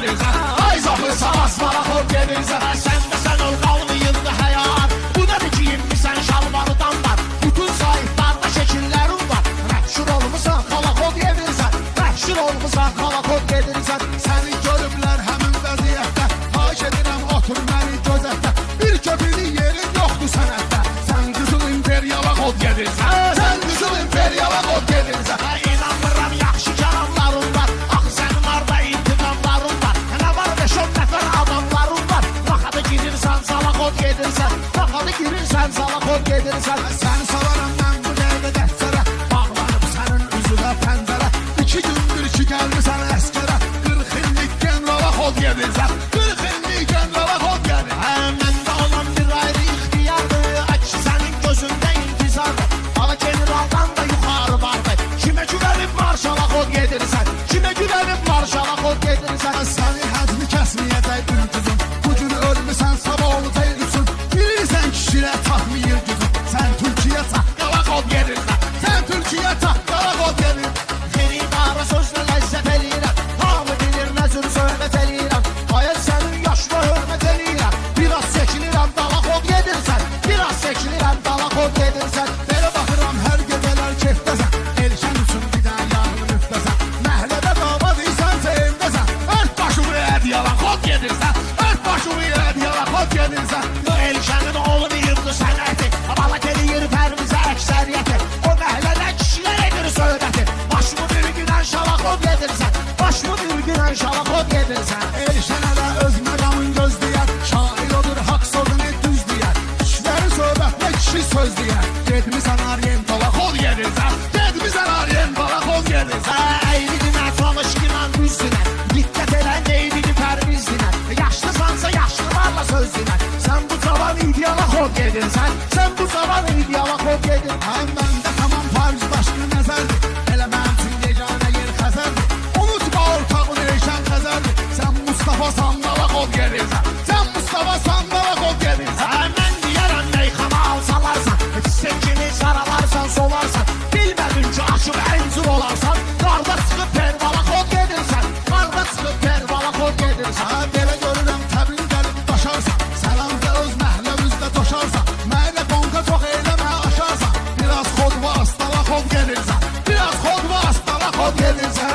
gedirsən. Ay zafırsan asmara xod gedirsən. Sən də sən ol qalmayındı həyat. Bu nədir giyinmişsən şalvarıdan var. Bütün saytlarda şəkillərin var. Məşhur olmuşsan xala xod gedirsən. Məşhur olmuşsan xala xod gedirsən. Səni görüblər həmin vəziyyətdə. Xahiş edirəm otur məni gözətdə. Bir köpüklü yerin yoxdur sənətdə. Sən qızıl imperiala xod gedirsən. Sən qızıl imperiala xod gedirsən. İnanmıram yaxşı kəlamların var. Axı sənin arda intiqamların var. Nə var 5-10 nəfər adamların var. Raxada girirsən sala xod gedirsən. Raxada girirsən sala xod gedirsən. Səni salaram mən bu dəqiqə dəftərə. Bağlanıb sənin üzünə pəncərə. 2 gündür ki gəlmirsən əskərə. 40 illik generala xod gedirsən. 40 illik generala xod gedirsən. Məndə olan bir ayrı ixtiyardır. Əksi sənin gözündə intizardır. Ala generaldan da yuxarı vardı. Kimə güvənib marşala xod gedirsən. Kimə güvənib marşala xod gedirsən. Səni həcmi kəsməyəcək ülküzün. Bu gün ölmüsən sabah olacaq üçün. Bilirsən kişilər tapmayır güzün. Sən Türkiyə taqqala xod gedirsən. Sən Türkiyə taqqala xod gedirsən. Xeridara sözlə ləzzət eləyirəm. Hamı bilir nəzür söhbət eləyirəm. Hayır sənin yaşına hörmət eləyirəm. Biraz çəkilirəm dala xod gedirsən. Biraz çəkilirəm dala xod gedirsən. Belə baxıram hər gecələr kefdəsən. Elşən üçün bir dən yağını müftəsən. Məhlədə davadıysan sevindəsən. Ört başımı ədiyalan xod gedirsən. Ört başımı ədiyalan xod gedirsən. Elşənin oğlu yığdı sənəti. Balak eləyir pərvizə əksəriyyəti. O məhlədə kişilər edir söhbəti. Başımı bir günən şala xod gedirsən. Başımı bir günən şala xod gedirsən. Elşənə də öz məqamın gözləyər. Şair odur haqq sözünü düz deyər. Kişilərin söhbətlə kişi söz deyər. Gedmisən Orientala xod gedirsən. Gedmisən Orientala xod gedirsən. Əyridinə çalış qinan düzdünə. Diqqət elə neydini pərvizdinə. Yaşlısansa yaşlılarla söz dinə. Sən bu cavan ideala xod gedirsən. Sən bu cavan ideala xod gedirsən. Həm məndə tamam Paris başqı nəzərdir. Elə mənim üçün yeganə yer Xəzərdir. Unutma ortağın Elşən Xəzərdir. Sən Mustafa Sandala xod gedirsən. Sən Mustafa Sandala xod gedirsən. Mən deyərəm meyxana alsalarsan. Çiçəkini saralarsan solarsan. Bilmədin ki aşıb əncir olarsan. Qarda çıxıb pervala xod gedirsən. Qarda çıxıb pervala xod gedirsən. Belə görürəm təbrin gəlib daşarsan. Səlamca öz məhləmizdə doşarsan. Mənə qonqa çox eləmə aşarsan. Biraz xod və astala xod gedirsən. Biraz xod və astala xod gedirsən.